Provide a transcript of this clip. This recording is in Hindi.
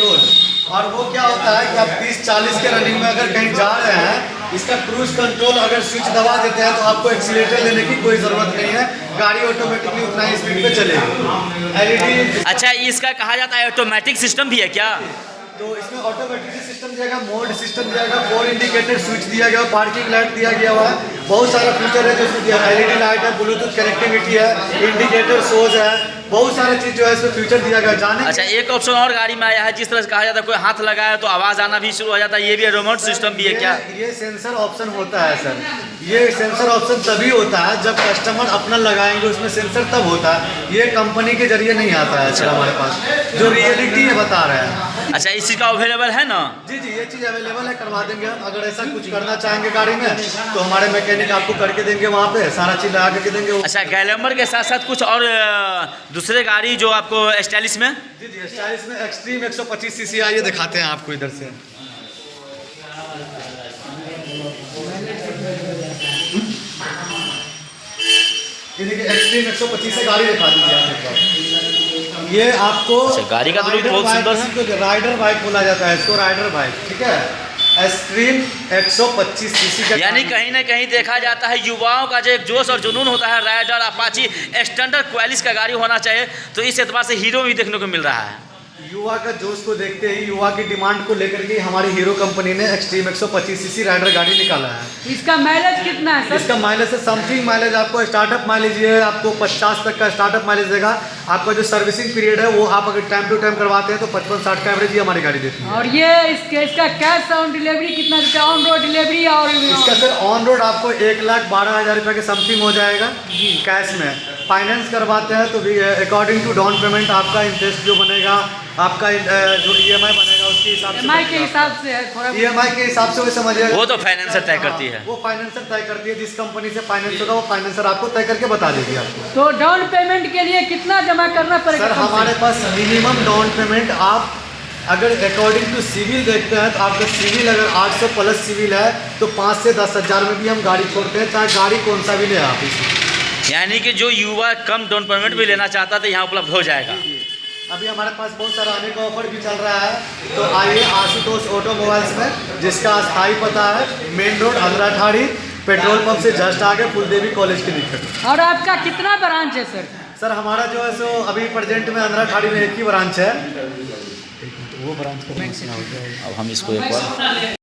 कंट्रोल। और वो क्या होता है कि आप 30-40 के रनिंग में अगर कहीं जा रहे हैं, इसका क्रूज कंट्रोल अगर स्विच दबा देते हैं तो आपको एक्सीलेटर लेने की कोई ज़रूरत नहीं है, गाड़ी ऑटोमेटिकली उतना ही स्पीड पे चलेगी। एलईडी। अच्छा, इसका कहा जाता है ऑटोमेटिक सिस्टम भी है क्या? तो इसमें ऑटोमेटिक सिस्टम दिया गया, मोड सिस्टम दिया गया, 4 इंडिकेटर स्विच दिया गया, पार्किंग लाइट दिया गया हुआ है, बहुत सारा फीचर है जो इसमें दिया है। एलईडी लाइट है, ब्लूटूथ कनेक्टिविटी है, इंडिकेटर सोज है, बहुत सारे चीज़ जो है इसमें फीचर दिया गया। जाने अच्छा, एक ऑप्शन और गाड़ी में आया है, जिस तरह से कहा जाता है कोई हाथ लगाया तो आवाज़ आना भी शुरू हो जाता है, ये भी रिमोट सिस्टम भी है क्या? ये सेंसर ऑप्शन होता है सर। ये सेंसर ऑप्शन तभी होता है जब कस्टमर अपना लगाएंगे, उसमें सेंसर तब होता है। ये कंपनी के जरिए नहीं आता है सर हमारे पास, जो रियलिटी है बता रहे हैं। अच्छा, इस चीज़ का अवेलेबल है ना? जी जी, ये चीज़ अवेलेबल है, करवा देंगे हम। अगर ऐसा कुछ करना चाहेंगे गाड़ी में तो हमारे मैकेनिक आपको करके देंगे, वहाँ पे सारा चीज़ लगा करके देंगे। अच्छा, ग्लैमर के साथ साथ कुछ और दूसरे गाड़ी जो आपको स्टाइलिश में? जी जी, स्टाइलिश में एक्सट्रीम 125 सीसी आइए दिखाते हैं आपको इधर से। ये देखिए एक्सट्रीम 125 से गाड़ी दिखा दीजिए आप एक बार। ये आपको गाड़ी का तो लुक बहुत सुंदर है। राइडर बाइक बोला जाता है इसको, राइडर बाइक, ठीक है। एक्सट्रीम 125 सीसी का, यानी कहीं ना कहीं देखा जाता है युवाओं का जो एक जोश और जुनून होता है, राइडर अपाची स्टैंडर्ड क्वालिटी का गाड़ी होना चाहिए, तो इस एतबार से हीरो भी देखने को मिल रहा है। युवा का जोश को देखते ही, युवा की डिमांड को लेकर के हमारी हीरो कंपनी ने एक्सट्रीम 125 सीसी राइडर गाड़ी निकाला है। इसका माइलेज कितना है सर? इसका माइलेज है समथिंग माइलेज, आपको स्टार्टअप माइलेज ये है, आपको 50 तक का स्टार्टअप माइलेज देगा। आपका जो सर्विसिंग पीरियड है वो आप अगर टाइम टू टाइम करवाते हैं तो 55-60 का एवरेज ही हमारी गाड़ी देती है। और ये इसका कैश ऑन डिलीवरी कितना देता है? ऑन रोड डिलीवरी और इसका सर ऑन रोड आपको 1,12,000 रुपये के समथिंग हो जाएगा कैश में। फाइनेंस करवाते हैं तो भी अकॉर्डिंग टू डाउन पेमेंट आपका इंटरेस्ट जो बनेगा, आपका जो ईएमआई बनेगा उसके हिसाब से, EMI के हिसाब से है थोड़ा। ईएमआई के हिसाब से वो समझिएगा, वो तो फाइनेंसर तय करती है। वो फाइनेंसर तय करती है, जिस कंपनी से फाइनेंस होगा वो फाइनेंसर आपको तय करके बता देगी आपको। तो डाउन पेमेंट के लिए कितना जमा करना पड़ेगा? सर हमारे पास मिनिमम डाउन पेमेंट, आप अगर अकॉर्डिंग टू सिविल देखते हैं तो आपका सिविल अगर 800 प्लस सिविल है तो 5 से 10 हज़ार में भी हम गाड़ी छोड़ते हैं, चाहे गाड़ी कौन सा भी ले आप इसमें। यानी कि जो युवा कम डाउन पेमेंट भी लेना चाहता था यहाँ उपलब्ध हो जाएगा। अभी हमारे पास बहुत सारा आने का ऑफर भी चल रहा है, तो आइए आशुतोष ऑटोमोबाइल्स में, जिसका स्थायी पता है main road Andhratharhi, petrol pump से जस्ट आगे फुलदेवी कॉलेज के निकट। और आपका कितना ब्रांच है सर? सर हमारा जो है सो अभी प्रेजेंट में अंधराठाड़ी में एक ही ब्रांच है, वो ब्रांच का अब हम इसको एक बार